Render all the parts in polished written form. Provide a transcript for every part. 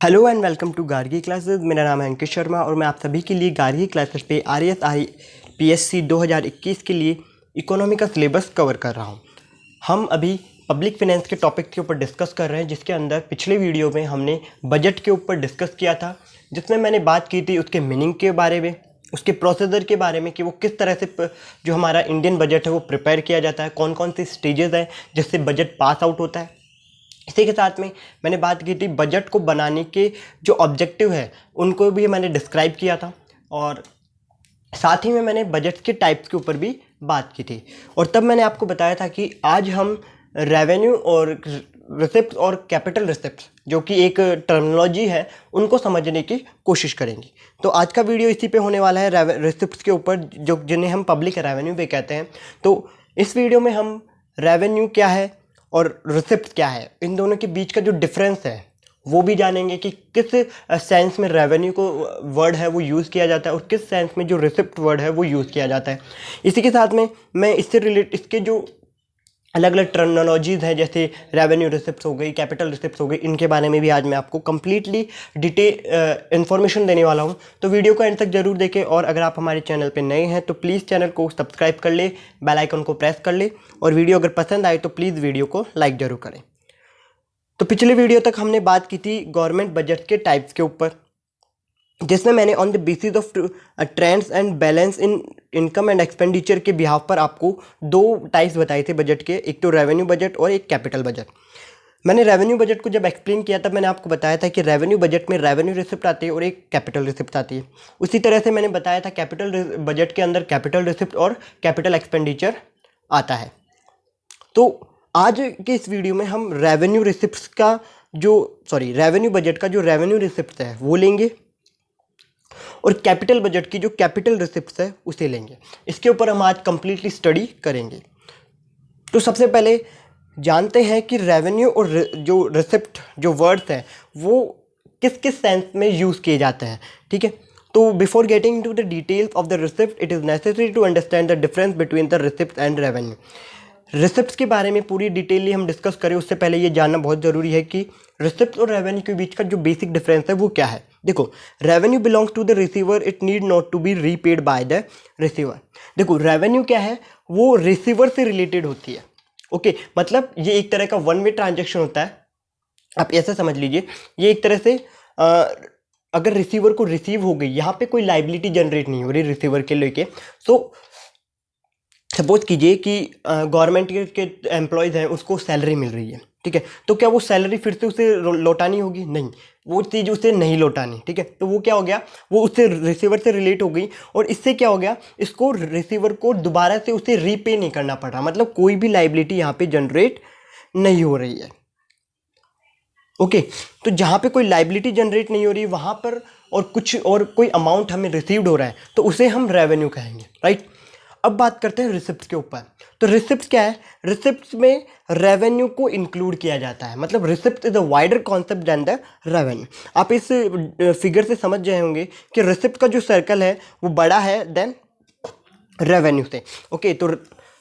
Hello and welcome to Gargi classes. मेरा नाम है अंकित शर्मा और मैं आप सभी के लिए गार्गी क्लासेस पे RSI PSC 2021 के लिए इकोनॉमी का सिलेबस कवर कर रहा हूँ। हम अभी पब्लिक फाइनेंस के टॉपिक के ऊपर डिस्कस कर रहे हैं, जिसके अंदर पिछले वीडियो में हमने बजट के ऊपर डिस्कस किया था, जिसमें मैंने बात की थी उसके मीनिंग के बारे में, उसके प्रोसीजर के बारे में कि वो किस तरह से जो हमारा इंडियन बजट है वो प्रिपेयर किया जाता है, कौन कौन सी स्टेजेस हैं जिससे बजट पास आउट होता है। इसी के साथ में मैंने बात की थी बजट को बनाने के जो ऑब्जेक्टिव है उनको भी मैंने डिस्क्राइब किया था, और साथ ही में मैंने बजट के टाइप्स के ऊपर भी बात की थी। और तब मैंने आपको बताया था कि आज हम रेवेन्यू और रिसिप्ट और कैपिटल रिसिप्ट, जो कि एक टर्मिनोलॉजी है, उनको समझने की कोशिश करेंगे। तो आज का वीडियो इसी पे होने वाला है, रिसिप्ट के ऊपर, जो जिन्हें हम पब्लिक रेवेन्यू पे कहते हैं। तो इस वीडियो में हम रेवेन्यू क्या है और रिसिप्ट क्या है, इन दोनों के बीच का जो डिफरेंस है वो भी जानेंगे कि किस सेंस में रेवेन्यू को वर्ड है वो यूज़ किया जाता है और किस सेंस में जो रिसिप्ट वर्ड है वो यूज़ किया जाता है। इसी के साथ में मैं इसके जो अलग अलग टर्मिनोलॉजीज़ हैं, जैसे रेवेन्यू रिसिप्ट हो गई, कैपिटल रिसिप्ट हो गई, इनके बारे में भी आज मैं आपको कंप्लीटली डिटेल इन्फॉर्मेशन देने वाला हूं। तो वीडियो को एंड तक जरूर देखें, और अगर आप हमारे चैनल पे नए हैं तो प्लीज़ चैनल को सब्सक्राइब कर ले, बेल आइकन को प्रेस कर ले, और वीडियो अगर पसंद आए तो प्लीज़ वीडियो को लाइक जरूर करें। तो पिछले वीडियो तक हमने बात की थी गवर्नमेंट बजट के टाइप्स के ऊपर, जिसमें मैंने on the basis of trends and balance in income and expenditure के बिहाफ पर आपको दो टाइप्स बताए थे बजट के, एक तो रेवेन्यू बजट और एक कैपिटल बजट। मैंने रेवेन्यू बजट को जब एक्सप्लेन किया तब मैंने आपको बताया था कि रेवेन्यू बजट में रेवेन्यू रिसिप्ट आती है और एक कैपिटल रिसिप्ट आती है। उसी तरह से मैंने बताया था कैपिटल बजट के अंदर कैपिटल रिसिप्ट और कैपिटल एक्सपेंडिचर आता है। तो आज के इस वीडियो में हम रेवेन्यू बजट का जो रेवेन्यू रिसिप्ट है वो लेंगे, और कैपिटल बजट की जो कैपिटल रिसिप्ट्स है उसे लेंगे। इसके ऊपर हम आज कंप्लीटली स्टडी करेंगे। तो सबसे पहले जानते हैं कि रेवेन्यू और जो रिसिप्ट जो वर्ड्स हैं वो किस किस सेंस में यूज़ किए जाते हैं, ठीक है। तो before getting into the details of the receipt, it is necessary to understand the difference between the receipt and revenue. Receipts के बारे में पूरी डिटेलली हम डिस्कस करें उससे पहले ये जानना बहुत ज़रूरी है कि रिसिप्ट और रेवेन्यू के बीच का जो बेसिक डिफरेंस है वो क्या है। देखो, revenue belongs to the receiver, it need not to be repaid by the receiver. देखो, रेवेन्यू क्या है, वो रिसीवर से रिलेटेड होती है। ओके, मतलब ये एक तरह का वन वे ट्रांजेक्शन होता है, आप ऐसा समझ लीजिए। ये एक तरह से अगर रिसीवर को रिसीव हो गई, यहाँ पे कोई लाइबिलिटी जनरेट नहीं हो रही रिसीवर के लेके। सो सपोज कीजिए कि गवर्नमेंट के एम्प्लॉयज़ हैं, उसको सैलरी मिल रही है, ठीक है। तो क्या वो सैलरी फिर से उसे लौटानी होगी? नहीं, वो चीज़ उसे नहीं लौटानी, ठीक है। तो वो क्या हो गया, वो उससे रिसीवर से रिलेट हो गई, और इससे क्या हो गया, इसको रिसीवर को दोबारा से उसे रीपे नहीं करना पड़ रहा, मतलब कोई भी लाइबिलिटी यहाँ पे जनरेट नहीं हो रही है। ओके, तो जहाँ पे कोई लाइबिलिटी जनरेट नहीं हो रही वहाँ पर और कोई अमाउंट हमें रिसीव्ड हो रहा है तो उसे हम रेवेन्यू कहेंगे, राइट। अब बात करते हैं रिसिप्ट के ऊपर। तो रिसिप्ट क्या है, रिसिप्ट में रेवेन्यू को इंक्लूड किया जाता है, मतलब receipt is a wider concept than the revenue. आप इस फिगर से समझ जाए होंगे कि रिसिप्ट का जो सर्कल है वो बड़ा है देन रेवेन्यू से। ओके, तो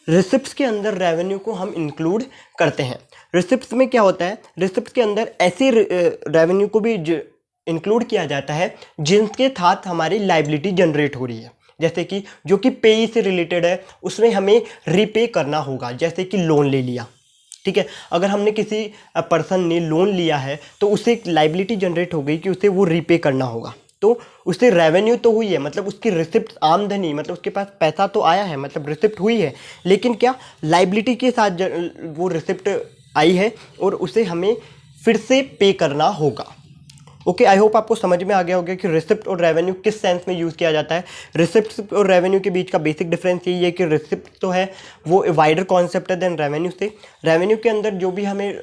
रिसिप्ट्स के अंदर रेवेन्यू को हम इंक्लूड करते हैं। रिसिप्ट्स में क्या होता है, रिसिप्ट के अंदर ऐसे रेवेन्यू को भी इंक्लूड किया जाता है जिनके साथ हमारी लाइबिलिटी जनरेट हो रही है, जैसे कि जो कि पे से रिलेटेड है, उसमें हमें रीपे करना होगा, जैसे कि लोन ले लिया, ठीक है। अगर हमने किसी पर्सन ने लोन लिया है तो उसे एक लाइबिलिटी जनरेट हो गई कि उसे वो रीपे करना होगा, तो उससे रेवेन्यू तो हुई है, मतलब उसकी रिसिप्ट आमदनी, मतलब उसके पास पैसा तो आया है, मतलब रिसिप्ट हुई है, लेकिन क्या लाइबिलिटी के साथ वो रिसिप्ट आई है और उसे हमें फिर से पे करना होगा। ओके, आई होप आपको समझ में आ गया होगा कि रिसिप्ट और रेवेन्यू किस सेंस में यूज़ किया जाता है। रिसिप्ट और रेवेन्यू के बीच का बेसिक डिफरेंस यही है कि रिसिप्ट तो है वो वाइडर कॉन्सेप्ट है देन रेवेन्यू से। रेवेन्यू के अंदर जो भी हमें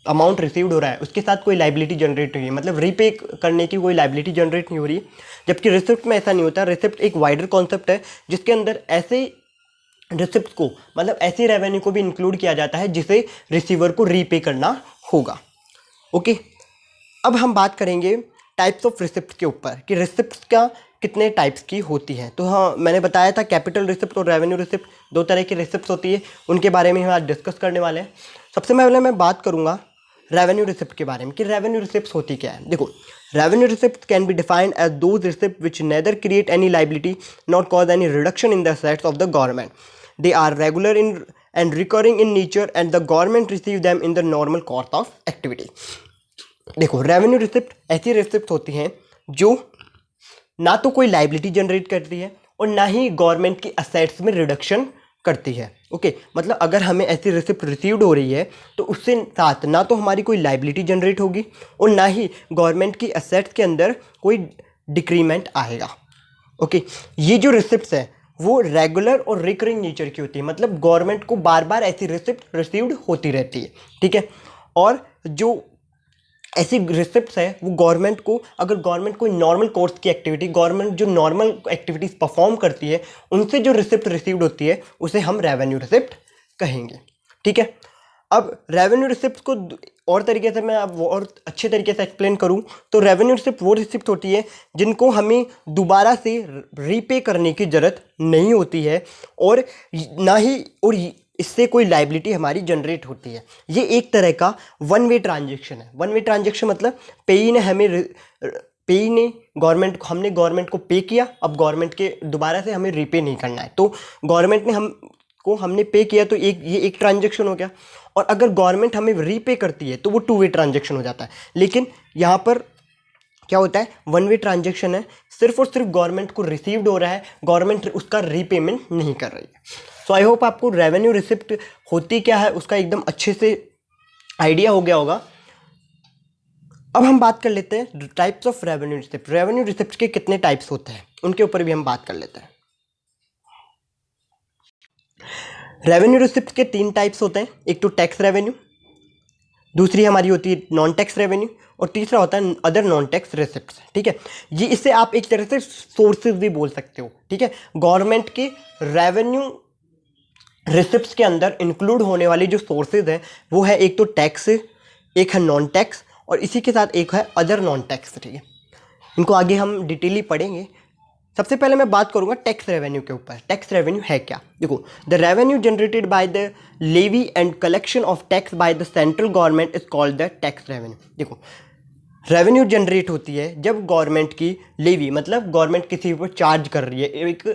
अमाउंट रिसीव्ड हो रहा है उसके साथ कोई लाइबिलिटी जनरेट नहीं है, मतलब रीपे करने की कोई लाइबिलिटी जनरेट नहीं हो रही, जबकि रिसिप्ट में ऐसा नहीं होता। रिसिप्ट एक वाइडर कॉन्सेप्ट है जिसके अंदर ऐसे रिसिप्ट को, मतलब ऐसे रेवेन्यू को भी इंक्लूड किया जाता है जिसे रिसीवर को रीपे करना होगा। ओके, अब हम बात करेंगे टाइप्स ऑफ रिसिप्ट के ऊपर कि रिसिप्ट का कितने टाइप्स की होती हैं। तो हाँ, मैंने बताया था कैपिटल रिसिप्ट और रेवेन्यू रिसिप्ट दो तरह की रिसिप्ट होती है, उनके बारे में हम आज डिस्कस करने वाले हैं। सबसे पहले मैं बात करूँगा रेवेन्यू रिसिप्ट के बारे में कि रेवेन्यू रिसिप्ट होती क्या है। देखो, revenue receipt can be defined as those receipt which neither create any liability not cause any reduction in the assets of the government. They are regular in and recurring in nature and the government receive them in the normal course of activity. देखो, revenue receipt ऐसी receipt होती हैं जो ना तो कोई liability generate करती है और ना ही गवर्नमेंट की असेट्स में रिडक्शन करती है। ओके, मतलब अगर हमें ऐसी रिसिप्ट रिसीव्ड हो रही है तो उससे साथ ना तो हमारी कोई लाइबिलिटी जनरेट होगी और ना ही गवर्नमेंट की असेट्स के अंदर कोई डिक्रीमेंट आएगा। ओके, ये जो रिसिप्ट्स है वो रेगुलर और रिकरिंग नेचर की होती है, मतलब गवर्नमेंट को बार बार ऐसी रिसिप्ट रिसीव्ड होती रहती है। ठीक है, और जो ऐसी रिसिप्ट्स है वो गवर्नमेंट को, अगर गवर्नमेंट कोई नॉर्मल कोर्स की एक्टिविटी, गवर्नमेंट जो नॉर्मल एक्टिविटीज़ परफॉर्म करती है उनसे जो रिसिप्ट रिसीव्ड होती है उसे हम रेवेन्यू रिसिप्ट कहेंगे। ठीक है, अब रेवेन्यू रिसिप्ट को और तरीके से मैं अब और अच्छे तरीके से एक्सप्लेन करूं तो रेवेन्यू रिसिप्ट वो रिसिप्ट होती है जिनको हमें दोबारा से रीपे करने की ज़रूरत नहीं होती है और ना ही और इससे कोई लाइबिलिटी हमारी जनरेट होती है। ये एक तरह का वन वे ट्रांजेक्शन है। वन वे ट्रांजेक्शन मतलब पेई ने गवर्नमेंट को, हमने गवर्नमेंट को पे किया, अब गवर्नमेंट के दोबारा से हमें रीपे नहीं करना है, तो गवर्नमेंट ने हमने पे किया तो ये एक ट्रांजेक्शन हो गया। और अगर गवर्नमेंट हमें रीपे करती है तो वो टू वे ट्रांजेक्शन हो जाता है। लेकिन यहाँ पर क्या होता है, वन वे ट्रांजेक्शन है, सिर्फ और सिर्फ गवर्नमेंट को रिसीव्ड हो रहा है, गवर्नमेंट उसका रीपेमेंट नहीं कर रही है। सो आई होप आपको रेवेन्यू रिसिप्ट होती क्या है उसका एकदम अच्छे से आइडिया हो गया होगा। अब हम बात कर लेते हैं types of revenue receipt. Revenue receipt के कितने टाइप्स होते हैं उनके ऊपर भी हम बात कर लेते हैं। रेवेन्यू रिसिप्ट के 3 टाइप्स होते हैं, एक तो टैक्स रेवेन्यू, दूसरी हमारी होती है नॉन टैक्स रेवेन्यू और तीसरा होता है अदर नॉन टैक्स रिसिप्ट्स। ठीक है, ये इससे आप एक तरह से सोर्सेज भी बोल सकते हो। ठीक है, गवर्नमेंट के रेवेन्यू रिसिप्ट्स के अंदर इंक्लूड होने वाली जो सोर्सेज हैं वो है एक तो टैक्स, एक है नॉन टैक्स और इसी के साथ एक है अदर नॉन टैक्स। ठीक है, इनको आगे हम डिटेली पढ़ेंगे। सबसे पहले मैं बात करूंगा टैक्स रेवेन्यू के ऊपर। टैक्स रेवेन्यू है क्या? देखो, the revenue generated by the levy and collection of tax by the central government is called the tax revenue. देखो, रेवेन्यू जनरेट होती है जब गवर्नमेंट की लेवी, मतलब गवर्नमेंट किसी पर चार्ज कर रही है, एक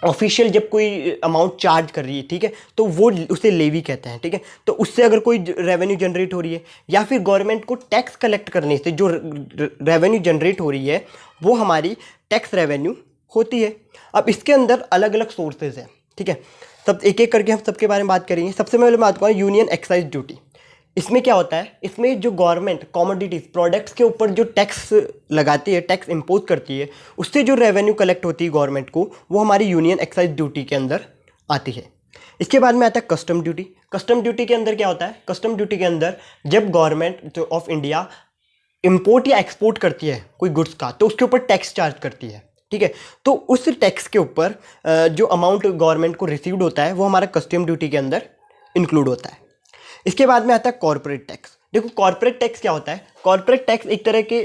ऑफिशियल जब कोई अमाउंट चार्ज कर रही है, ठीक है, तो वो उसे लेवी कहते हैं। ठीक है, तो उससे अगर कोई रेवेन्यू जनरेट हो रही है या फिर गवर्नमेंट को टैक्स कलेक्ट करने से जो रेवेन्यू जनरेट हो रही है वो हमारी टैक्स रेवेन्यू होती है। अब इसके अंदर अलग अलग सोर्सेज हैं। ठीक है, सब एक एक करके हम सबके बारे में बात करेंगे। सबसे पहले बात करूँ यूनियन एक्साइज ड्यूटी। इसमें क्या होता है, इसमें जो गवर्नमेंट कॉमोडिटीज़ प्रोडक्ट्स के ऊपर जो टैक्स लगाती है, टैक्स इम्पोज करती है, उससे जो रेवेन्यू कलेक्ट होती है गवर्नमेंट को, वो हमारी यूनियन एक्साइज ड्यूटी के अंदर आती है। इसके बाद में आता है कस्टम ड्यूटी। कस्टम ड्यूटी के अंदर क्या होता है, कस्टम ड्यूटी के अंदर जब गवर्नमेंट ऑफ इंडिया इम्पोर्ट या एक्सपोर्ट करती है कोई गुड्स का तो उसके ऊपर टैक्स चार्ज करती है। ठीक है, तो उस टैक्स के ऊपर जो अमाउंट गवर्नमेंट को रिसीव्ड होता है वो हमारा कस्टम ड्यूटी के अंदर इंक्लूड होता है। इसके बाद में आता है कॉर्पोरेट टैक्स। देखो, कॉर्पोरेट टैक्स क्या होता है, कॉर्पोरेट टैक्स एक तरह के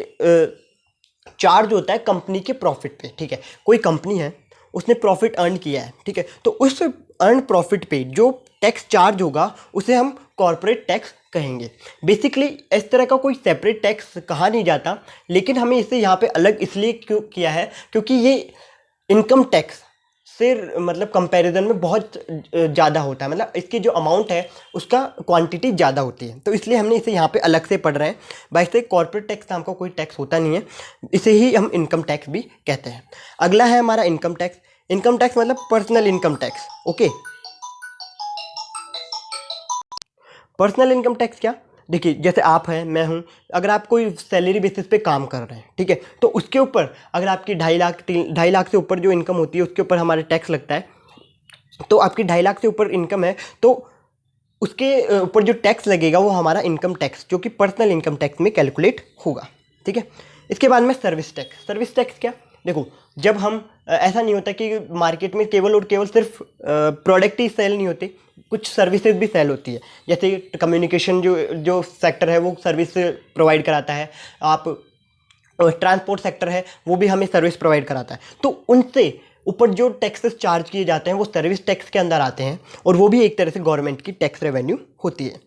चार्ज होता है कंपनी के प्रॉफिट पे। ठीक है, कोई कंपनी है, उसने प्रॉफिट अर्न किया है, ठीक है, तो उस अर्न प्रॉफिट पे जो टैक्स चार्ज होगा उसे हम कॉर्पोरेट टैक्स कहेंगे। बेसिकली इस तरह का कोई सेपरेट टैक्स कहा नहीं जाता, लेकिन हमें इसे यहाँ पे अलग इसलिए क्यों किया है क्योंकि ये इनकम टैक्स से मतलब कंपैरिजन में बहुत ज़्यादा होता है, मतलब इसकी जो अमाउंट है उसका क्वांटिटी ज़्यादा होती है, तो इसलिए हमने इसे यहाँ पे अलग से पढ़ रहे हैं। वैसे कॉर्पोरेट टैक्स नाम का कोई टैक्स होता नहीं है, इसे ही हम इनकम टैक्स भी कहते हैं। अगला है हमारा इनकम टैक्स। इनकम टैक्स मतलब personal income tax. Okay, personal income tax क्या, देखिए जैसे आप हैं, मैं हूं, अगर आप कोई सैलरी बेसिस पे काम कर रहे हैं, ठीक है, तो उसके ऊपर अगर आपकी 2.5 लाख से ऊपर जो इनकम होती है उसके ऊपर हमारा टैक्स लगता है। तो आपकी 2.5 लाख से ऊपर इनकम है तो उसके ऊपर जो टैक्स लगेगा वो हमारा इनकम टैक्स, जो कि पर्सनल इनकम टैक्स में कैलकुलेट होगा। ठीक है, इसके बाद में सर्विस टैक्स। सर्विस टैक्स क्या, देखो जब हम ऐसा नहीं होता कि मार्केट में केवल और केवल सिर्फ प्रोडक्ट ही सेल नहीं होते, कुछ सर्विसेज भी सेल होती है। जैसे कम्युनिकेशन जो सेक्टर है वो सर्विस प्रोवाइड कराता है, आप ट्रांसपोर्ट सेक्टर है वो भी हमें सर्विस प्रोवाइड कराता है, तो उनसे ऊपर जो टैक्सेस चार्ज किए जाते हैं वो सर्विस टैक्स के अंदर आते हैं और वो भी एक तरह से गवर्नमेंट की टैक्स रेवेन्यू होती है।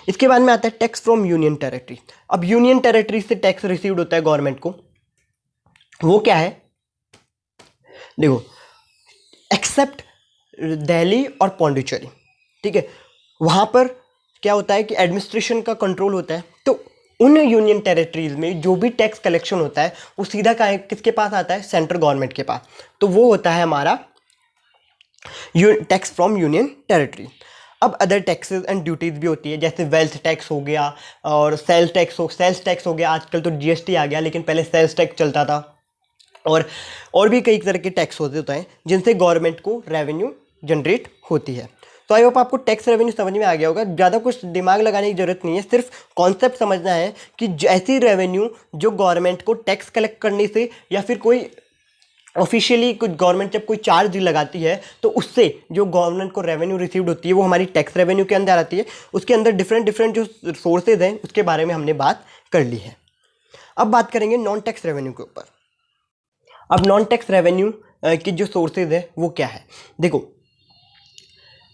इसके बाद में आता है टैक्स फ्रॉम यूनियन टेरिटरी। अब यूनियन टेरिटरी से टैक्स रिसीव्ड होता है गवर्नमेंट को, वो क्या है, देखो, एक्सेप्ट दिल्ली और पौंडीचेरी, ठीक है, वहाँ पर क्या होता है कि एडमिनिस्ट्रेशन का कंट्रोल होता है। तो उन यूनियन टेरिटरीज में जो भी टैक्स कलेक्शन होता है वो सीधा किसके पास आता है, सेंट्रल गवर्नमेंट के पास। तो वो होता है हमारा टैक्स फ्रॉम यूनियन टेरिटरी। अब अदर टैक्सेस एंड ड्यूटीज़ भी होती है, जैसे वेल्थ टैक्स हो गया और सेल्स टैक्स हो गया। आजकल तो जीएसटी आ गया, लेकिन पहले सेल्स टैक्स चलता था। और भी कई तरह के टैक्स होते हैं जिनसे गवर्नमेंट को रेवेन्यू जनरेट होती है। तो आई होप आपको टैक्स रेवेन्यू समझ में आ गया होगा। ज़्यादा कुछ दिमाग लगाने की ज़रूरत नहीं है, सिर्फ कॉन्सेप्ट समझना है कि ऐसी रेवेन्यू जो गवर्नमेंट को टैक्स कलेक्ट करने से या फिर कोई ऑफिशियली कुछ गवर्नमेंट जब कोई चार्ज लगाती है तो उससे जो गवर्नमेंट को रेवेन्यू रिसीव्ड होती है वो हमारी टैक्स रेवेन्यू के अंदर आती है। उसके अंदर डिफरेंट जो सोर्सेज हैं उसके बारे में हमने बात कर ली है। अब बात करेंगे नॉन टैक्स रेवेन्यू के ऊपर। अब नॉन टैक्स रेवेन्यू की जो सोर्सेज है वो क्या है, देखो,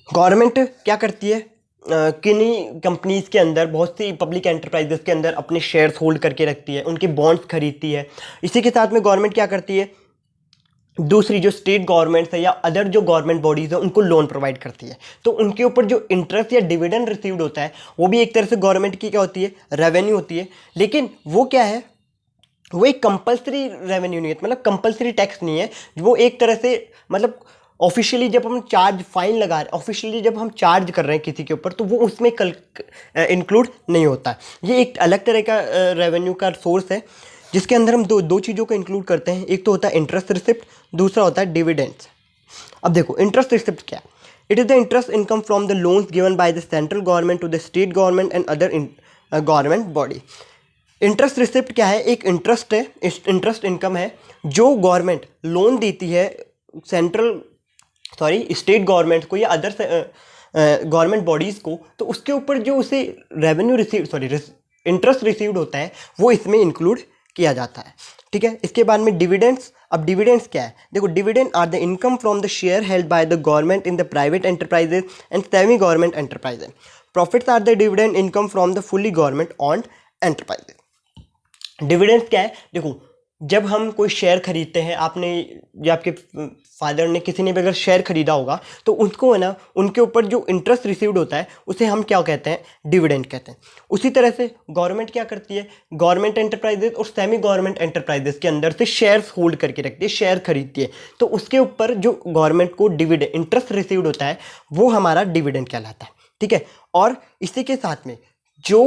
गवर्नमेंट क्या करती है, किन्हीं कंपनीज़ के अंदर, बहुत सी पब्लिक एंटरप्राइजेस के अंदर अपने शेयर्स होल्ड करके रखती है, उनके बॉन्ड्स खरीदती है। इसी के साथ में गवर्नमेंट क्या करती है, दूसरी जो स्टेट गवर्नमेंट्स है या अदर जो गवर्नमेंट बॉडीज़ है उनको लोन प्रोवाइड करती है। तो उनके ऊपर जो इंटरेस्ट या डिविडेंड रिसीव्ड होता है वो भी एक तरह से गवर्नमेंट की क्या होती है, रेवेन्यू होती है। लेकिन वो क्या है, वो एक कंपलसरी रेवेन्यू नहीं है, मतलब कंपलसरी टैक्स नहीं है। वो एक तरह से, मतलब ऑफिशियली जब हम चार्ज फाइन लगा रहे, ऑफिशियली जब हम चार्ज कर रहे हैं किसी के ऊपर, तो वो उसमें इंक्लूड नहीं होता है। ये एक अलग तरह का रेवेन्यू का सोर्स है जिसके अंदर हम दो चीज़ों को इंक्लूड करते हैं। एक तो होता है इंटरेस्ट रिसिप्ट, दूसरा होता है डिविडेंड्स। अब देखो, इंटरेस्ट रिसिप्ट क्या है, it is the interest income from the loans given by the central government to the state government and other government body. Interest receipt क्या है, एक इंटरेस्ट है, इंटरेस्ट इनकम है जो गवर्नमेंट लोन देती है स्टेट गवर्नमेंट को या अदर गवर्नमेंट बॉडीज़ को। तो उसके ऊपर जो उसे रेवेन्यू इंटरेस्ट रिसीव्ड होता है वो इसमें इंक्लूड किया जाता है, ठीक है। इसके बाद में डिविडेंड्स। अब डिविडेंड्स क्या है, देखो, dividend are the income from the share held by the government in the private enterprises and semi government enterprises. Profits are the dividend income from the fully government owned enterprises. Dividends क्या है, देखो, जब हम कोई share खरीदते हैं, आपने या आपके फादर ने, किसी ने भी अगर शेयर खरीदा होगा तो उसको है ना, उनके ऊपर जो इंटरेस्ट रिसीव्ड होता है उसे हम क्या कहते हैं, डिविडेंड कहते हैं। उसी तरह से गवर्नमेंट क्या करती है, गवर्नमेंट एंटरप्राइजेस और सेमी गवर्नमेंट एंटरप्राइजेस के अंदर से शेयर्स होल्ड करके रखती है, शेयर खरीदती है। तो उसके ऊपर जो गवर्नमेंट को डिविडेंड इंटरेस्ट रिसीव्ड होता है वो हमारा डिविडेंड कहलाता है, ठीक है। और इसी के साथ में जो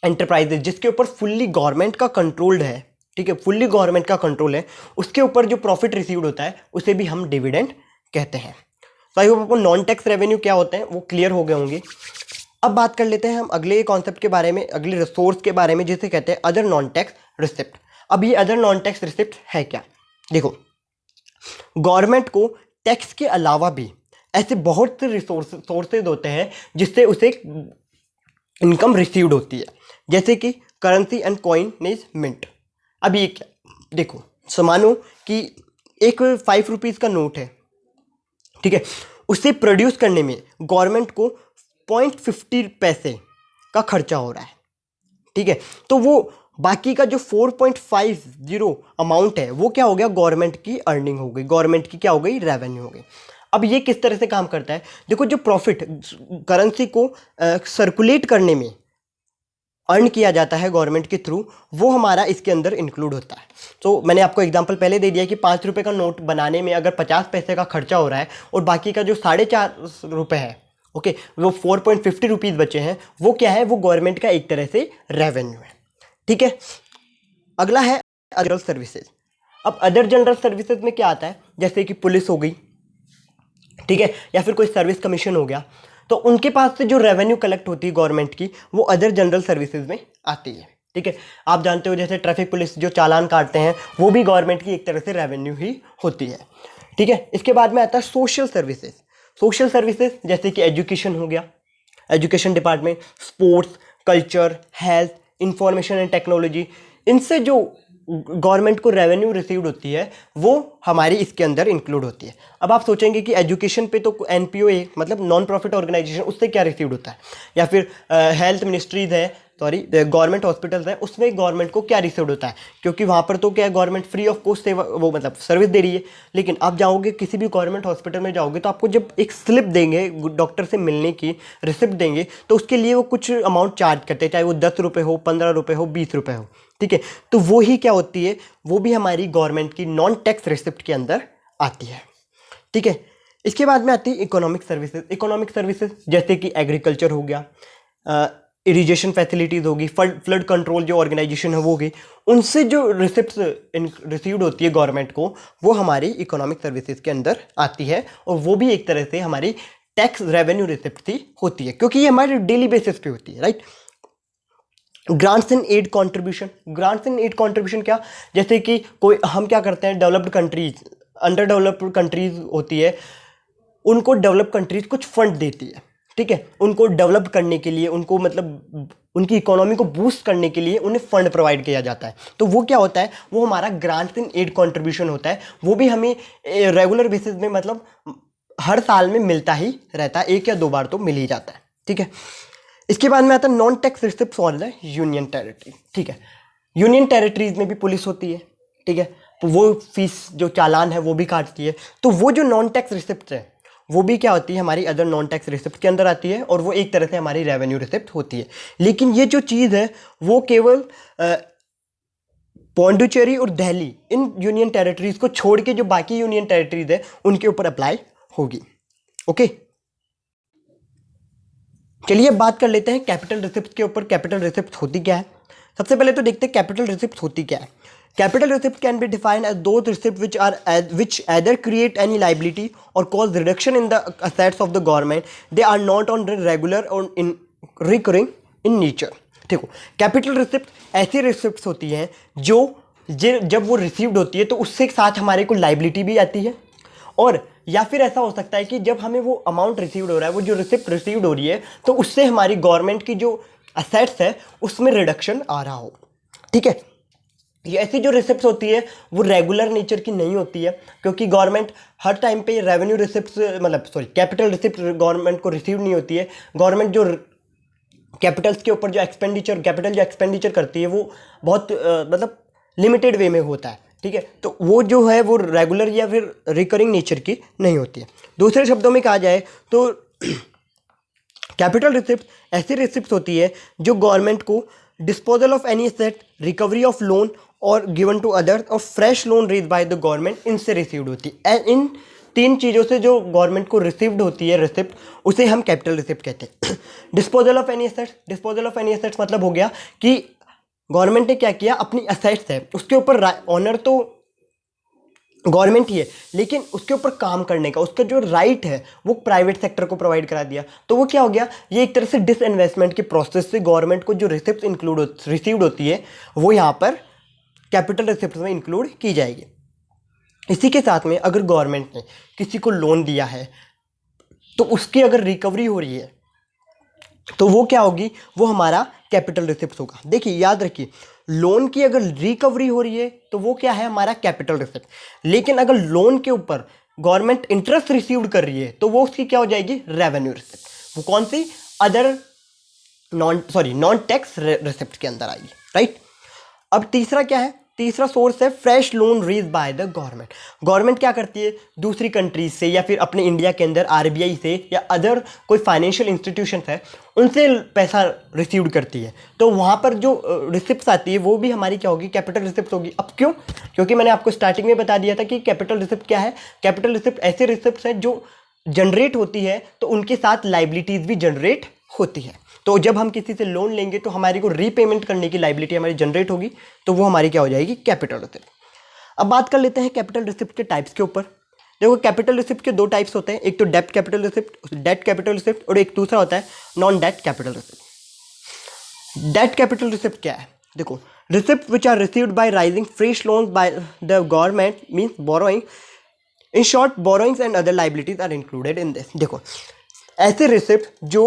एंटरप्राइजेज जिसके ऊपर फुल्ली गवर्नमेंट का कंट्रोल्ड है, ठीक है, फुल्ली गवर्नमेंट का कंट्रोल है, उसके ऊपर जो प्रॉफिट रिसीव्ड होता है उसे भी हम डिविडेंड कहते हैं। तो आई होप आपको नॉन टैक्स रेवेन्यू क्या होते हैं वो क्लियर हो गए होंगे। अब बात कर लेते हैं हम अगले कॉन्सेप्ट के बारे में, अगले रिसोर्स के बारे में, जिसे कहते हैं अदर नॉन टैक्स रिसिप्ट। अब ये अदर नॉन टैक्स रिसिप्ट है क्या, देखो, गवर्नमेंट को टैक्स के अलावा भी ऐसे बहुत से सोर्सेज होते हैं जिससे उसे इनकम रिसीव्ड होती है, जैसे कि करेंसी एंड कॉइनेज मिंट। अब ये क्या, देखो, मानो कि एक 5 रुपीज़ का नोट है, ठीक है, उसे प्रोड्यूस करने में गवर्नमेंट को 0.50 पैसे का खर्चा हो रहा है, ठीक है। तो वो बाकी का जो 4.50 अमाउंट है वो क्या हो गया, गवर्नमेंट की अर्निंग हो गई, गवर्नमेंट की क्या हो गई, रेवेन्यू हो गई। अब ये किस तरह से काम करता है, देखो, जो प्रॉफिट करेंसी को सर्कुलेट करने में अर्न किया जाता है गवर्नमेंट के थ्रू, वो हमारा इसके अंदर इंक्लूड होता है। तो मैंने आपको एग्जांपल पहले दे दिया कि 5 रुपये का नोट बनाने में अगर 50 पैसे का खर्चा हो रहा है और बाकी का जो 4.5 रुपये है, ओके, वो 4.50 रुपीज़ बचे हैं, वो क्या है, वो गवर्नमेंट का एक तरह से रेवेन्यू है, ठीक है। अगला है अदर सर्विसेज। अब अदर जनरल सर्विसेज में क्या आता है, जैसे कि पुलिस हो गई, ठीक है, या फिर कोई सर्विस कमीशन हो गया, तो उनके पास से जो रेवेन्यू कलेक्ट होती है गवर्नमेंट की वो अदर जनरल सर्विसेज में आती है, ठीक है। आप जानते हो जैसे ट्रैफिक पुलिस जो चालान काटते हैं वो भी गवर्नमेंट की एक तरह से रेवेन्यू ही होती है, ठीक है। इसके बाद में आता है सोशल सर्विसेज। सोशल सर्विसेज जैसे कि एजुकेशन हो गया, education department, sports, culture, health, information and technology, इनसे जो गवर्नमेंट को रेवेन्यू रिसीव्ड होती है वो हमारी इसके अंदर इंक्लूड होती है। अब आप सोचेंगे कि एजुकेशन पे तो एनपीओ मतलब नॉन प्रॉफिट ऑर्गेनाइजेशन, उससे क्या रिसीव्ड होता है, या फिर हेल्थ मिनिस्ट्रीज है, सॉरी गवर्नमेंट हॉस्पिटल्स है, उसमें गवर्नमेंट को क्या रिसीव्ड होता है, क्योंकि वहाँ पर तो क्या है, गवर्नमेंट फ्री ऑफ कॉस्ट सेवा वो मतलब सर्विस दे रही है। लेकिन आप जाओगे किसी भी गवर्नमेंट हॉस्पिटल में जाओगे तो आपको जब एक स्लिप देंगे डॉक्टर से मिलने की, रिसिप्ट देंगे, तो उसके लिए वो कुछ अमाउंट चार्ज करते हैं, चाहे वो 10 रुपये हो, 15 रुपये हो, 20 रुपये हो, ठीक है। तो वो ही क्या होती है, वो भी हमारी गवर्नमेंट की नॉन टैक्स रिसिप्ट के अंदर आती है, ठीक है। इसके बाद में आती है इकोनॉमिक सर्विसेज। इकोनॉमिक सर्विसेज जैसे कि एग्रीकल्चर हो गया, इरिगेशन फैसिलिटीज़ होगी, फ्लड कंट्रोल जो ऑर्गेनाइजेशन है वो होगी, उनसे जो रिसिप्ट रिसीव्ड होती है गवर्नमेंट को, वो हमारी इकोनॉमिक सर्विसेज के अंदर आती है, और वो भी एक तरह से हमारी टैक्स रेवेन्यू रिसिप्ट ही होती है, क्योंकि ये हमारे डेली बेसिस पे होती है, right. Grants and aid contribution. Grants and aid contribution क्या, जैसे कि कोई हम क्या करते हैं, developed countries, under developed countries होती है, उनको डेवलप कंट्रीज कुछ फंड देती है, ठीक है, उनको डेवलप करने के लिए, उनको मतलब उनकी इकोनॉमी को बूस्ट करने के लिए उन्हें फंड प्रोवाइड किया जाता है। तो वो क्या होता है, वो हमारा ग्रांट्स एंड एड कंट्रीब्यूशन होता है। वो भी हमें रेगुलर बेसिस में मतलब हर साल में मिलता ही रहता है, 1 या 2 बार तो मिल ही जाता है, ठीक है। इसके बाद में आता है non tax receipt for the union territory, ठीक है। यूनियन टेरिटरीज में भी पुलिस होती है, ठीक है, तो वो फीस जो चालान है वो भी काटती है। तो वो जो नॉन टैक्स रिसिप्ट है वो भी क्या होती है, हमारी अदर नॉन टैक्स रिसिप्ट के अंदर आती है, और वो एक तरह से हमारी रेवेन्यू रिसिप्ट होती है। लेकिन ये जो चीज़ है वो केवल पौंडुचेरी और दिल्ली, इन यूनियन टेरिटरीज को छोड़ के जो बाकी यूनियन टेरिटरीज है उनके ऊपर अप्लाई होगी, ओके। चलिए अब बात कर लेते हैं कैपिटल रिसिप्ट के ऊपर। कैपिटल रिसिप्ट होती क्या है, सबसे पहले तो देखते हैं कैपिटल रिसिप्ट होती क्या है। Capital receipt can be defined as those receipt which either create any liability or cause reduction in the assets of the government. They are not on regular or in recurring in nature. देखो, capital receipt ऐसी receipt होती हैं जो जब वो received होती है तो उससे साथ हमारे को लाइबिलिटी भी आती है, और या फिर ऐसा हो सकता है कि जब हमें वो अमाउंट रिसीव्ड हो रहा है, वो जो रिसिप्ट रिसीव्ड हो रही है, तो उससे हमारी गवर्नमेंट की जो असेट्स है उसमें रिडक्शन आ रहा हो, ठीक है। ये ऐसी जो रिसिप्ट होती है वो रेगुलर नेचर की नहीं होती है, क्योंकि गवर्नमेंट हर टाइम पे रेवेन्यू रिसिप्ट मतलब कैपिटल रिसिप्ट गवर्नमेंट को रिसीव नहीं होती है। गवर्नमेंट जो कैपिटल्स के ऊपर जो एक्सपेंडिचर करती है वो बहुत मतलब लिमिटेड वे में होता है, ठीक है। तो वो जो है वो रेगुलर या फिर रिकरिंग नेचर की नहीं होती है। दूसरे शब्दों में कहा जाए तो कैपिटल रिसिप्ट ऐसी रिसिप्ट होती है जो गवर्नमेंट को disposal of any asset, recovery of loan और गिवन टू अदर, और fresh loan raise by the government, इनसे रिसीव्ड होती है। इन 3 चीज़ों से जो गवर्नमेंट को रिसीव्ड होती है रिसिप्ट, उसे हम कैपिटल रिसिप्ट कहते हैं। Disposal of any assets, disposal of any assets मतलब हो गया कि गवर्नमेंट ने क्या किया, अपनी असेट्स है उसके ऊपर ऑनर तो गवर्नमेंट ही है, लेकिन उसके ऊपर काम करने का उसका जो राइट है वो प्राइवेट सेक्टर को प्रोवाइड करा दिया। तो वो क्या हो गया, ये एक तरह से डिसइन्वेस्टमेंट के प्रोसेस से गवर्नमेंट को जो रिसिप्ट रिसीव्ड होती है वो यहाँ पर कैपिटल रिसिप्ट में इंक्लूड की जाएगी। इसी के साथ में अगर गवर्नमेंट ने किसी को लोन दिया है तो उसकी अगर रिकवरी हो रही है तो वो क्या होगी, वो हमारा कैपिटल रिसिप्ट होगा। देखिए याद रखिए, लोन की अगर रिकवरी हो रही है तो वो क्या है, हमारा कैपिटल रिसिप्ट। लेकिन अगर लोन के ऊपर गवर्नमेंट इंटरेस्ट रिसीव्ड कर रही है तो वो उसकी क्या हो जाएगी, रेवेन्यू रिसिप्ट। वो कौन सी, अदर नॉन टैक्स रिसिप्ट के अंदर आएगी, राइट। अब तीसरा क्या है, तीसरा सोर्स है fresh loan raise by the government. Government क्या करती है, दूसरी कंट्रीज से या फिर अपने इंडिया के अंदर आरबीआई से या अदर कोई फाइनेंशियल इंस्टीट्यूशन है उनसे पैसा रिसीव करती है। तो वहाँ पर जो रिसिप्ट आती है वो भी हमारी क्या होगी, कैपिटल रिसिप्ट होगी। अब क्यों, क्योंकि मैंने आपको स्टार्टिंग में बता दिया था कि कैपिटल रिसिप्ट क्या है। कैपिटल रिसिप्ट ऐसे रिसिप्ट हैं जो जनरेट होती है तो उनके साथ लाइबिलिटीज़ भी जनरेट होती है। तो जब हम किसी से लोन लेंगे तो हमारी को रीपेमेंट करने की लाइबिलिटी हमारी जनरेट होगी, तो वो हमारी क्या हो जाएगी, कैपिटल रिसिप्ट। अब बात कर लेते हैं कैपिटल रिसिप्ट के टाइप्स के ऊपर। देखो कैपिटल रिसिप्ट के 2 टाइप्स होते हैं, एक तो डेब्ट कैपिटल रिसिप्ट, और एक दूसरा होता है नॉन डेब्ट कैपिटल रिसिप्ट। डेब्ट कैपिटल रिसिप्ट क्या है, देखो receipt which are received by raising fresh loans by the government means borrowing, in short borrowings and other liabilities are included in this. देखो ऐसे रिसिप्ट जो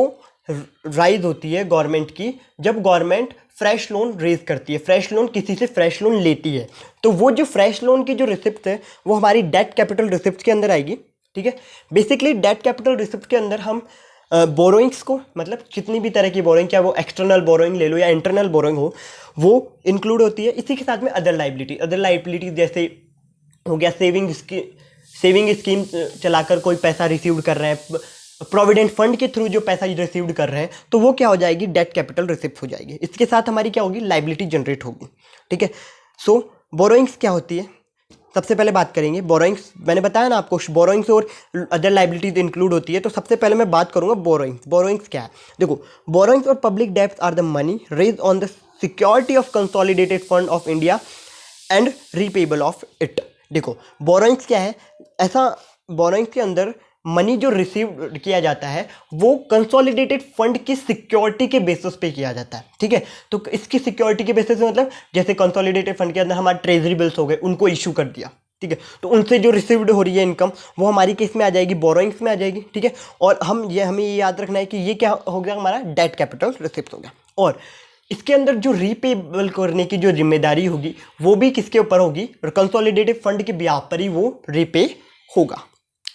राइज होती है गवर्नमेंट की जब गवर्नमेंट फ्रेश लोन रेज करती है, फ्रेश लोन किसी से फ्रेश लोन लेती है। तो वो जो फ्रेश लोन की जो रिसिप्ट है वो हमारी डेट कैपिटल रिसिप्ट के अंदर आएगी। ठीक है, बेसिकली डेट कैपिटल रिसिप्ट के अंदर हम बोरोइंग्स को, मतलब कितनी भी तरह की बोरोइंग, क्या वो एक्सटर्नल बोरोइंग ले लो या इंटरनल बोरोइंग हो, वो इंक्लूड होती है। इसी के साथ में अदर लाइबिलिटी जैसे हो गया सेविंग स्कीम चलाकर कोई पैसा रिसीव कर रहे हैं, प्रोविडेंट फंड के थ्रू जो पैसा रिसीव कर रहे हैं, तो वो क्या हो जाएगी, डेट कैपिटल रिसिप्ट हो जाएगी। इसके साथ हमारी क्या होगी, लाइबिलिटी जनरेट होगी। ठीक है, सो बोरोइंग्स क्या होती है, सबसे पहले बात करेंगे बोरोइंग्स। मैंने बताया ना आपको, बोरोइंग्स और अदर लाइबिलिटीज इंक्लूड होती है। तो सबसे पहले मैं बात करूंगा बोरोइंग्स क्या है। देखो, बोरोइंग्स और public debts are the money raise on the security of consolidated fund of India and repayable of it. देखो, बोरोइंग्स क्या है, ऐसा बोरोइंग्स के अंदर मनी जो रिसीव किया जाता है वो कंसोलिडेटेड फंड की सिक्योरिटी के बेसिस पे किया जाता है। ठीक है, तो इसकी सिक्योरिटी के बेसिस पे मतलब जैसे कंसोलिडेटेड फंड के अंदर हमारे ट्रेजरी बिल्स हो गए, उनको इशू कर दिया। ठीक है, तो उनसे जो रिसीव्ड हो रही है इनकम वो हमारी किस में आ जाएगी, बोरोइंग्स में आ जाएगी। ठीक है, और हमें ये याद रखना है कि ये क्या हो गया, हमारा डेट कैपिटल रिसिप्ट हो गया। और इसके अंदर जो रीपेबल करने की जो जिम्मेदारी होगी वो भी किसके ऊपर होगी, कंसोलिडेटेड फंड के ब्याज पर ही वो रीपे होगा।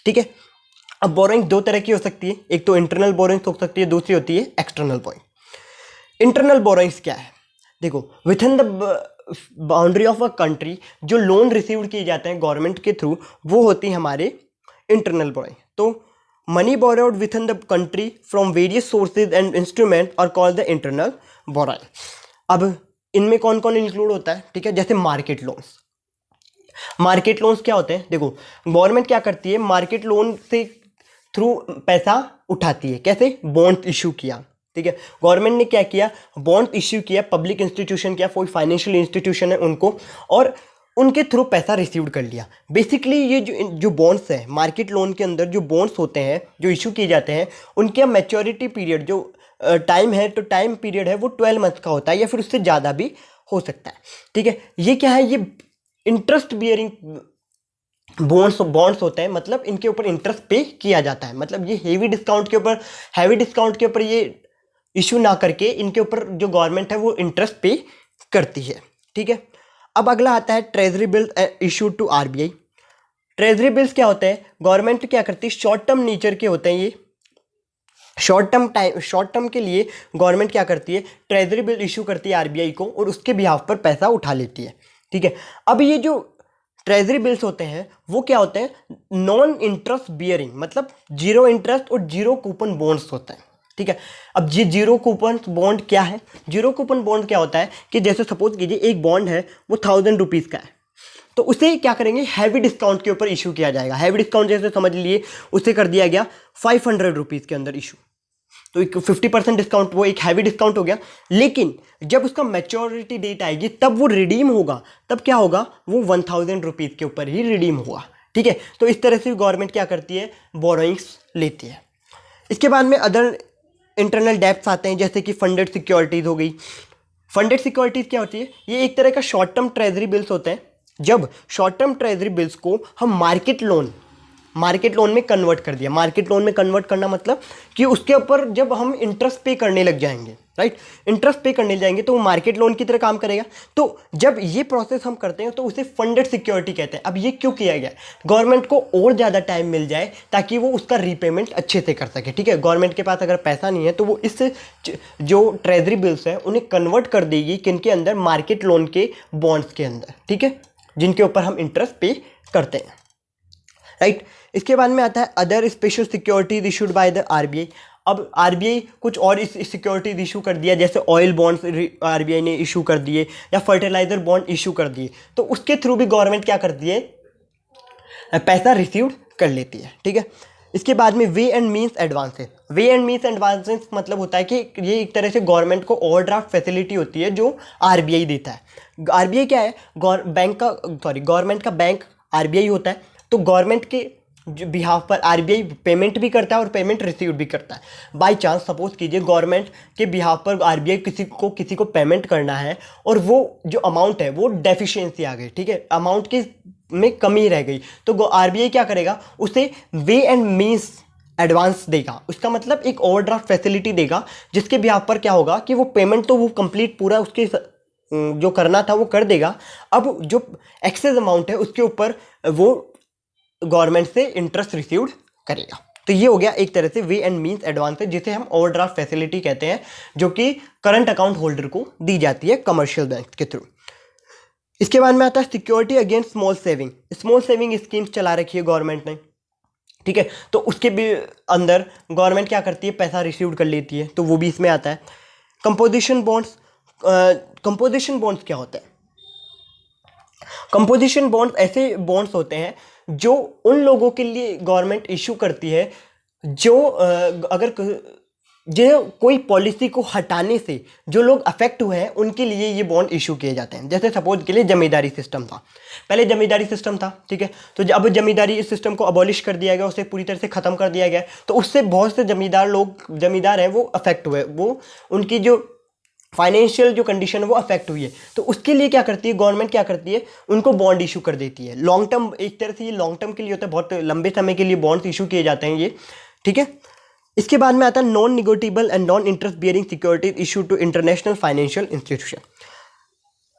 ठीक है, अब बोरोइंग दो तरह की हो सकती है, एक तो इंटरनल बोरोइंग्स हो सकती है, दूसरी होती है एक्सटर्नल बोरोइंग। इंटरनल बोरोइंग्स क्या है, देखो, with in the boundary of a country जो लोन रिसीव किए जाते हैं गवर्नमेंट के थ्रू, वो होती है हमारे इंटरनल बोरोइंग। तो money borrowed within the country from various sources and instrument are called the internal borrowing. अब इनमें कौन कौन इंक्लूड होता है, ठीक है, जैसे मार्केट लोन्स। मार्केट लोन्स क्या होते हैं, देखो, गवर्नमेंट क्या करती है, मार्केट लोन से थ्रू पैसा उठाती है। कैसे, बॉन्ड इशू किया। ठीक है, गवर्नमेंट ने क्या किया, बॉन्ड इश्यू किया, पब्लिक इंस्टीट्यूशन किया, कोई फाइनेंशियल इंस्टीट्यूशन है उनको, और उनके थ्रू पैसा रिसीव कर लिया। बेसिकली ये जो बॉन्ड्स है, मार्केट लोन के अंदर जो बॉन्ड्स होते हैं जो इशू किए जाते हैं, उनके मैच्योरिटी पीरियड जो टाइम है, तो टाइम पीरियड है वो 12 मंथ का होता है या फिर उससे ज़्यादा भी हो सकता है। ठीक है, ये क्या है, ये इंटरेस्ट बियरिंग बॉन्ड्स होते हैं, मतलब इनके ऊपर इंटरेस्ट पे किया जाता है। मतलब ये हैवी डिस्काउंट के ऊपर ये इशू ना करके इनके ऊपर जो गवर्नमेंट है वो इंटरेस्ट पे करती है। ठीक है, अब अगला आता है treasury bills issued to RBI. Treasury bills क्या होते हैं, गवर्नमेंट क्या करती है, शॉर्ट टर्म नेचर के होते हैं ये। शॉर्ट टर्म के लिए गवर्नमेंट क्या करती है, ट्रेजरी बिल इशू करती है आरबीआई को और उसके बिहाफ पर पैसा उठा लेती है। ठीक है, अब ये जो ट्रेजरी बिल्स होते हैं वो क्या होते हैं, नॉन इंटरेस्ट बियरिंग, मतलब जीरो इंटरेस्ट और जीरो कूपन बॉन्ड्स होते हैं। ठीक है, अब ये जीरो कूपन बॉन्ड क्या है, जीरो कूपन बॉन्ड क्या होता है कि जैसे सपोज कीजिए एक बॉन्ड है वो 1000 रुपीज़ का है, तो उसे क्या करेंगे, हैवी डिस्काउंट के ऊपर इशू किया जाएगा। हैवी डिस्काउंट जैसे समझ लिए उसे कर दिया गया 500 रुपीज़ के अंदर इशू, तो एक 50% डिस्काउंट, वो एक हैवी डिस्काउंट हो गया। लेकिन जब उसका मैच्योरिटी डेट आएगी तब वो रिडीम होगा, तब क्या होगा, वो 1000 रुपीज़ के ऊपर ही रिडीम होगा। ठीक है, तो इस तरह से गवर्नमेंट क्या करती है, बोरोइंग्स लेती है। इसके बाद में अदर इंटरनल डेब्ट्स आते हैं, जैसे कि फंडेड सिक्योरिटीज़ हो गई। फंडेड सिक्योरिटीज़ क्या होती है, ये एक तरह का शॉर्ट टर्म ट्रेजरी बिल्स होते हैं। जब शॉर्ट टर्म ट्रेजरी बिल्स को हम मार्केट लोन में कन्वर्ट कर दिया। मार्केट लोन में कन्वर्ट करना मतलब कि उसके ऊपर जब हम इंटरेस्ट पे करने लग जाएंगे, राइट, इंटरेस्ट पे करने जाएंगे तो वो मार्केट लोन की तरह काम करेगा। तो जब ये प्रोसेस हम करते हैं तो उसे फंडेड सिक्योरिटी कहते हैं। अब ये क्यों किया गया, गवर्नमेंट को और ज़्यादा टाइम मिल जाए ताकि वो उसका रीपेमेंट अच्छे से कर सके। ठीक है, गवर्नमेंट के पास अगर पैसा नहीं है तो वो इस जो ट्रेजरी बिल्स हैं उन्हें कन्वर्ट कर देगी किनके अंदर, मार्केट लोन के बॉन्ड्स के अंदर। ठीक है, जिनके ऊपर हम इंटरेस्ट पे करते हैं, राइट। इसके बाद में आता है other special securities issued by the RBI. अब आरबीआई कुछ और इस सिक्योरिटीज इशू कर दिया, जैसे ऑयल बॉन्ड्स आरबीआई ने इशू कर दिए या फर्टिलाइजर बॉन्ड इशू कर दिए, तो उसके थ्रू भी गवर्नमेंट क्या करती है, पैसा रिसीव कर लेती है। ठीक है, इसके बाद में way and means advances. Way and means advances मतलब होता है कि ये एक तरह से गवर्नमेंट को ओवरड्राफ्ट फैसिलिटी होती है जो आरबीआई देता है। आरबीआई क्या है, गवर्नमेंट का बैंक आरबीआई होता है। तो गवर्नमेंट के बिहाफ पर आरबीआई पेमेंट भी करता है और पेमेंट रिसीव भी करता है। बाय चांस सपोज कीजिए गवर्नमेंट के बिहाफ पर आरबीआई किसी को पेमेंट करना है और वो जो अमाउंट है वो डेफिशिएंसी आ गई, ठीक है, अमाउंट की में कमी रह गई, तो आरबीआई क्या करेगा, उसे वे एंड मीन्स एडवांस देगा, उसका मतलब एक ओवरड्राफ्ट फैसिलिटी देगा, जिसके बिहाफ पर क्या होगा कि वो पेमेंट तो वो कंप्लीट पूरा उसके जो करना था वो कर देगा, अब जो एक्सेस अमाउंट है उसके ऊपर वो गवर्नमेंट से इंटरेस्ट रिसीव्ड करेगा। तो ये हो गया एक तरह से वे एंड मींस एडवांस है, जिसे हम ओवरड्राफ्ट फैसिलिटी कहते हैं, जो कि करंट अकाउंट होल्डर को दी जाती है कमर्शियल बैंक के थ्रू। इसके बाद में आता है security against small saving. Small saving schemes चला रखी है गवर्नमेंट ने, ठीक है, तो उसके भी अंदर गवर्नमेंट क्या करती है, पैसा रिसीव कर लेती है, तो वो भी इसमें आता है। कंपोजिशन बॉन्ड्स, कंपोजिशन बॉन्ड्स क्या होता है? कंपोजिशन बॉन्ड्स ऐसे बॉन्ड्स होते हैं जो उन लोगों के लिए गवर्नमेंट इशू करती है जो अगर जो कोई पॉलिसी को हटाने से जो लोग अफेक्ट हुए हैं उनके लिए ये बॉन्ड इशू किए जाते हैं। जैसे सपोज के लिए जमींदारी सिस्टम था, पहले जमींदारी सिस्टम था, ठीक है, तो अब जमींदारी इस सिस्टम को अबॉलिश कर दिया गया, उसे पूरी तरह से ख़त्म कर दिया गया, तो उससे बहुत से जमींदार हैं वो अफेक्ट हुए, वो उनकी जो फाइनेंशियल जो कंडीशन है वो अफेक्ट हुई है। तो उसके लिए क्या करती है गवर्नमेंट, क्या करती है, उनको बॉन्ड इशू कर देती है। लॉन्ग टर्म, एक तरह से ये लॉन्ग टर्म के लिए होता है, बहुत लंबे समय के लिए बॉन्ड्स इशू किए जाते हैं ये, ठीक है। इसके बाद में आता है non negotiable and non interest bearing securities issue to international financial institution.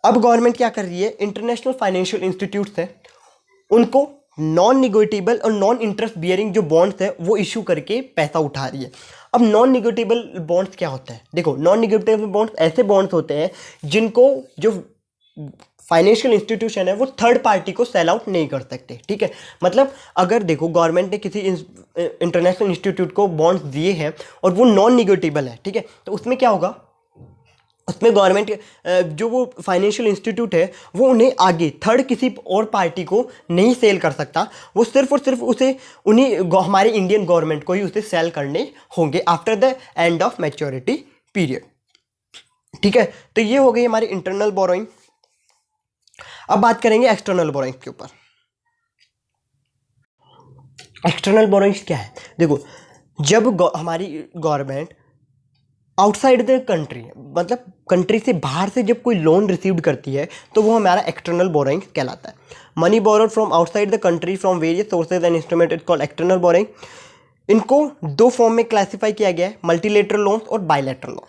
अब गवर्नमेंट क्या कर रही है, इंटरनेशनल फाइनेंशियल इंस्टीट्यूट्स हैं उनको नॉन निगोटिएबल और नॉन इंटरेस्ट बियरिंग जो बॉन्ड्स है वो इशू करके पैसा उठा रही है। अब नॉन निगोटिएबल बॉन्ड्स क्या होता है, देखो नॉन निगोटिएबल बॉन्ड्स ऐसे बॉन्ड्स होते हैं जिनको जो फाइनेंशियल इंस्टीट्यूशन है वो थर्ड पार्टी को सेल आउट नहीं कर सकते, ठीक है। मतलब अगर देखो गवर्नमेंट ने किसी इंटरनेशनल इंस्टीट्यूट को बॉन्ड्स दिए हैं और वो नॉन निगोटिएबल है, ठीक है, तो उसमें क्या होगा, उसमें गवर्नमेंट जो वो फाइनेंशियल इंस्टीट्यूट है वो उन्हें आगे थर्ड किसी और पार्टी को नहीं सेल कर सकता, वो सिर्फ और सिर्फ उसे उन्हीं हमारे इंडियन गवर्नमेंट को ही उसे सेल करने होंगे after the end of maturity period, ठीक है। तो ये हो गई हमारी इंटरनल बोरोइंग। अब बात करेंगे एक्सटर्नल बोरोइंग के ऊपर। एक्सटर्नल बोरोइंग्स क्या है, देखो जब हमारी गवर्नमेंट आउटसाइड द कंट्री, मतलब कंट्री से बाहर से जब कोई लोन रिसीव करती है तो वो हमारा एक्सटर्नल बोरोइंग कहलाता है। Money borrowed from outside the country from various sources and instrument is called external borrowing. इनको दो फॉर्म में क्लासिफाई किया गया है, मल्टीलेटरल लोन्स और बायलैटरल लोन,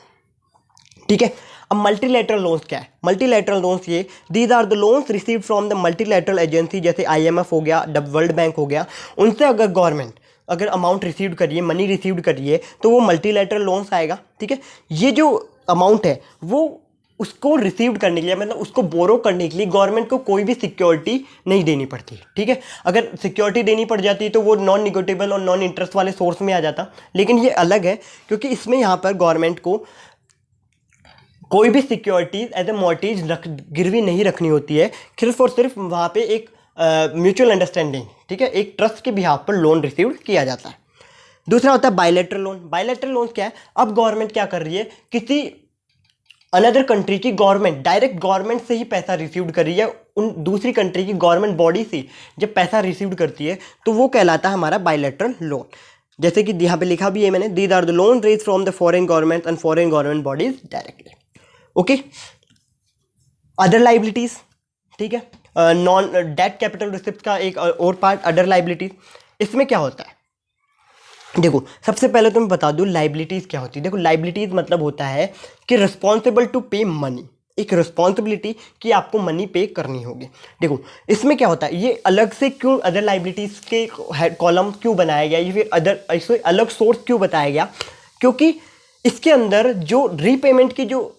ठीक है। अब मल्टीलेटरल लोन्स क्या है, मल्टीलेटरल लोन्स ये these are the loans received from the multilateral agency, जैसे IMF हो गया, वर्ल्ड बैंक हो गया, उनसे अगर गवर्नमेंट अगर अमाउंट रिसीव करिए, मनी रिसीव करिए तो वो मल्टीलेटरल लोन्स आएगा, ठीक है। ये जो अमाउंट है वो उसको रिसीव करने के लिए, मतलब उसको बोरो करने के लिए गवर्नमेंट को कोई भी सिक्योरिटी नहीं देनी पड़ती, ठीक है। अगर सिक्योरिटी देनी पड़ जाती तो वो नॉन निगोटिएबल और नॉन इंटरेस्ट वाले सोर्स में आ जाता, लेकिन ये अलग है क्योंकि इसमें यहाँ पर गवर्नमेंट को कोई भी सिक्योरिटीज एज ए मॉर्टगेज गिरवी नहीं रखनी होती है, सिर्फ और सिर्फ वहाँ पे एक म्यूचुअल अंडरस्टैंडिंग, ठीक है, एक ट्रस्ट के बिहाफ पर लोन रिसीव किया जाता है। दूसरा होता है बायलैटरल लोन। बायलैटरल लोन क्या है, अब गवर्नमेंट क्या कर रही है, किसी अनदर कंट्री की गवर्नमेंट डायरेक्ट गवर्नमेंट से ही पैसा रिसीव कर रही है, उन दूसरी कंट्री की गवर्नमेंट बॉडी से जब पैसा रिसीव करती है तो वो कहलाता है हमारा बायलैटरल लोन। जैसे कि यहाँ पे लिखा भी है मैंने, these are the loan raise from the foreign government and foreign government bodies directly, okay. Other liabilities, ठीक है, नॉन डेट कैपिटल रिसिप्ट का एक और पार्ट अदर लाइबिलिटीज। इसमें क्या होता है, देखो सबसे पहले तो मैं बता दूं लाइबिलिटीज क्या होती है। देखो लाइबिलिटीज मतलब होता है कि रिस्पॉन्सिबल टू पे मनी, एक रिस्पॉन्सिबिलिटी कि आपको मनी पे करनी होगी। देखो इसमें क्या होता है, ये अलग से क्यों अदर लाइबिलिटीज के कॉलम क्यों बनाया गया, ये फिर अदर ऐसे अलग सोर्स क्यों बताया गया, क्योंकि इसके अंदर जो रीपेमेंट की जो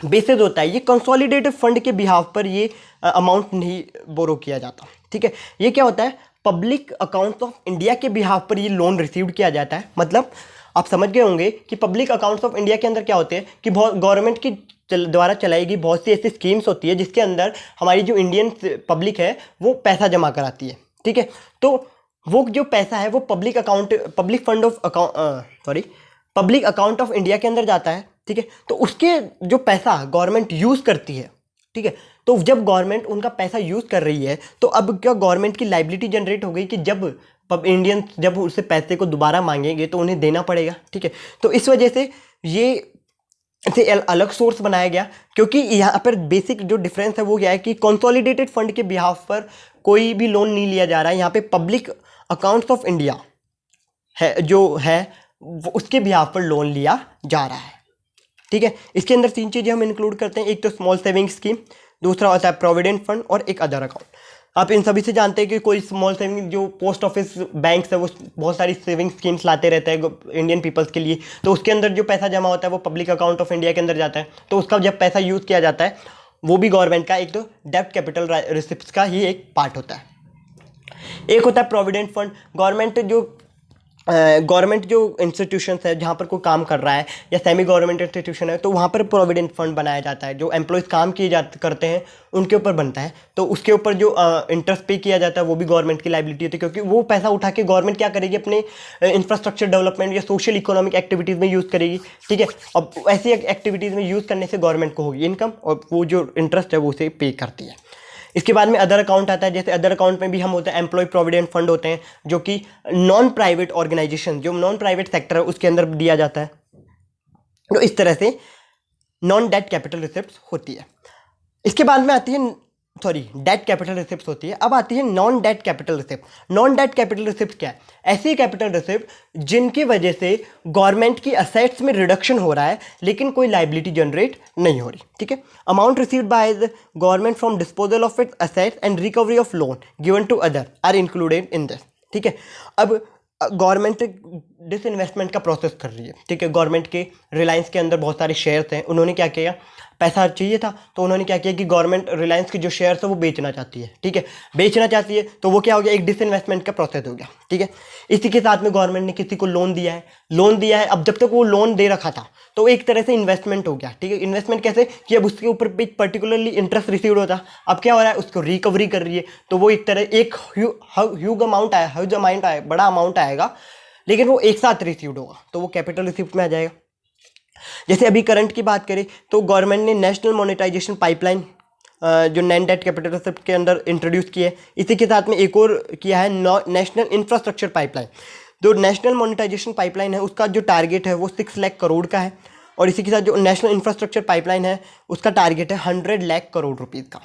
बेसिस होता है ये कंसोलिडेटेड फंड के बिहाफ पर ये अमाउंट नहीं बोरो किया जाता, ठीक है। ये क्या होता है, पब्लिक अकाउंट्स ऑफ इंडिया के बिहाफ पर ये लोन रिसीव किया जाता है। मतलब आप समझ गए होंगे कि पब्लिक अकाउंट्स ऑफ इंडिया के अंदर क्या होते हैं कि बहुत गवर्नमेंट की द्वारा चलाई गई बहुत सी ऐसी स्कीम्स होती है जिसके अंदर हमारी जो इंडियन पब्लिक है वो पैसा जमा कराती है, ठीक है। तो वो जो पैसा है वो पब्लिक अकाउंट ऑफ इंडिया के अंदर जाता है, ठीक है। तो उसके जो पैसा गवर्नमेंट यूज़ करती है, ठीक है, तो जब गवर्नमेंट उनका पैसा यूज़ कर रही है तो अब क्या गवर्नमेंट की लाइबिलिटी जनरेट हो गई कि जब इंडियन जब उससे पैसे को दोबारा मांगेंगे तो उन्हें देना पड़ेगा, ठीक है। तो इस वजह से ये से अलग सोर्स बनाया गया, क्योंकि यहाँ पर बेसिक जो डिफरेंस है वो क्या है कि कंसोलिडेटेड फंड के बिहाफ पर कोई भी लोन नहीं लिया जा रहा है। यहाँ पे पब्लिक अकाउंट्स ऑफ इंडिया उसके बिहाफ पर लोन लिया जा रहा है। ठीक है, इसके अंदर 3 चीज़ें हम इंक्लूड करते हैं, एक तो स्मॉल सेविंग स्कीम, दूसरा होता है प्रोविडेंट फंड और एक अदर अकाउंट। आप इन सभी से जानते हैं कि कोई स्मॉल सेविंग, जो पोस्ट ऑफिस बैंक्स है वो बहुत सारी सेविंग स्कीम्स लाते रहते हैं इंडियन पीपल्स के लिए, तो उसके अंदर जो पैसा जमा होता है वो पब्लिक अकाउंट ऑफ इंडिया के अंदर जाता है, तो उसका जब पैसा यूज़ किया जाता है वो भी गवर्नमेंट का एक तो डेब्ट कैपिटल रिसिप्ट्स का ही एक पार्ट होता है। एक होता है प्रोविडेंट फंड, गवर्नमेंट जो इंस्टीट्यूशंस है जहाँ पर कोई काम कर रहा है या सेमी गवर्नमेंट इंस्टीट्यूशन है, तो वहाँ पर प्रोविडेंट फंड बनाया जाता है, जो एम्प्लॉयज़ काम करते हैं उनके ऊपर बनता है, तो उसके ऊपर जो इंटरेस्ट पे किया जाता है वो भी गवर्नमेंट की लाइबिलिटी होती है, क्योंकि वो पैसा उठा के गवर्नमेंट क्या करेगी, अपने इंफ्रास्ट्रक्चर डेवलपमेंट या सोशल इकोनॉमिक एक्टिविटीज़ में यूज़ करेगी। ठीक है, अब ऐसी एक्टिविटीज़ में यूज़ करने से गवर्नमेंट को होगी इनकम, और वो जो इंटरेस्ट है वो उसे पे करती है। इसके बाद में अदर अकाउंट आता है, जैसे अदर अकाउंट में भी हम होते हैं एम्प्लॉय प्रोविडेंट फंड होते हैं, जो कि नॉन प्राइवेट ऑर्गेनाइजेशन, जो नॉन प्राइवेट सेक्टर है उसके अंदर दिया जाता है। तो इस तरह से नॉन डेट कैपिटल रिसिप्ट्स होती है। इसके बाद में आती है डेट कैपिटल रिसिप्ट्स होती है। अब आती है non debt capital receipt. Non debt capital receipt क्या है? ऐसी कैपिटल रिसिप्ट जिनकी वजह से गवर्नमेंट की असेट्स में रिडक्शन हो रहा है लेकिन कोई लाइबिलिटी जनरेट नहीं हो रही। ठीक है, amount received by the government from disposal of its assets and recovery of loan given to other are included in this. ठीक है, अब गवर्नमेंट डिसइन्वेस्टमेंट का प्रोसेस कर रही है। ठीक है, गवर्नमेंट के रिलायंस के अंदर बहुत सारे शेयर्स हैं, उन्होंने क्या किया, पैसा चाहिए था तो उन्होंने क्या किया कि गवर्नमेंट रिलायंस के जो शेयर्स है वो बेचना चाहती है। ठीक है, बेचना चाहती है तो वो क्या हो गया, एक डिसइन्वेस्टमेंट का प्रोसेस हो गया। ठीक है, इसी के साथ में गवर्नमेंट ने किसी को लोन दिया है। अब जब तक वो लोन दे रखा था तो एक तरह से इन्वेस्टमेंट हो गया। ठीक है, इन्वेस्टमेंट कैसे कि अब उसके ऊपर पर्टिकुलरली इंटरेस्ट रिसीव्ड होता, अब क्या हो रहा है, उसको रिकवरी कर रही है, तो वो एक तरह एक ह्यूज अमाउंट आया, बड़ा अमाउंट आएगा, लेकिन वो एक साथ रिसीव्ड होगा तो वो कैपिटल रिसिप्ट में आ जाएगा। जैसे अभी करंट की बात करें तो गवर्नमेंट ने नेशनल मोनेटाइजेशन पाइपलाइन जो नॉन डेट कैपिटल रिसिप्ट के अंदर इंट्रोड्यूस की है। इसी के साथ में एक और किया है नेशनल इंफ्रास्ट्रक्चर पाइपलाइन। जो नेशनल मोनेटाइजेशन पाइपलाइन है उसका जो टारगेट है वो 6 लाख करोड़ का है, और इसी के साथ जो नेशनल इंफ्रास्ट्रक्चर पाइपलाइन है उसका टारगेट है 100 लाख करोड़ रुपीज़ का।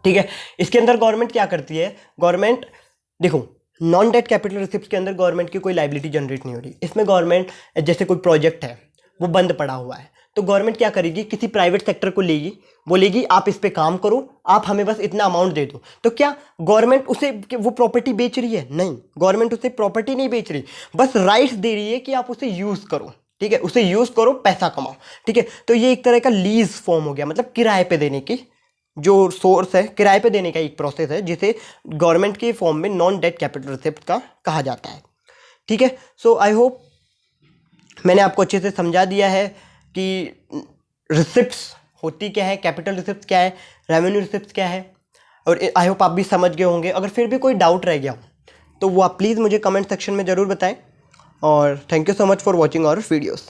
ठीक है, इसके अंदर गवर्नमेंट क्या करती है, गवर्नमेंट देखो नॉन डेट कैपिटल रिसिप्ट के अंदर गवर्नमेंट की कोई लाइबिलिटी जनरेट नहीं हो रही। इसमें गवर्नमेंट जैसे कोई प्रोजेक्ट है वो बंद पड़ा हुआ है तो गवर्नमेंट क्या करेगी, किसी प्राइवेट सेक्टर को लेगी, बोलेगी आप इस पे काम करो, आप हमें बस इतना अमाउंट दे दो। तो क्या गवर्नमेंट उसे वो प्रॉपर्टी बेच रही है? नहीं, गवर्नमेंट उसे प्रॉपर्टी नहीं बेच रही, बस राइट्स दे रही है कि आप उसे यूज़ करो। ठीक है, उसे यूज़ करो, पैसा कमाओ। ठीक है, तो ये एक तरह का लीज फॉर्म हो गया, मतलब किराए पे देने की जो सोर्स है, किराए पे देने का एक प्रोसेस है जिसे गवर्नमेंट के फॉर्म में नॉन डेट कैपिटल रिसिप्ट का कहा जाता है। ठीक है, सो आई होप मैंने आपको अच्छे से समझा दिया है कि रिसिप्ट्स होती क्या है, कैपिटल रिसिप्ट क्या है, रेवेन्यू रिसिप्ट क्या है, और आई होप आप भी समझ गए होंगे। अगर फिर भी कोई डाउट रह गया हो तो वो आप प्लीज़ मुझे कमेंट सेक्शन में ज़रूर बताएं, और thank you so much for watching our videos.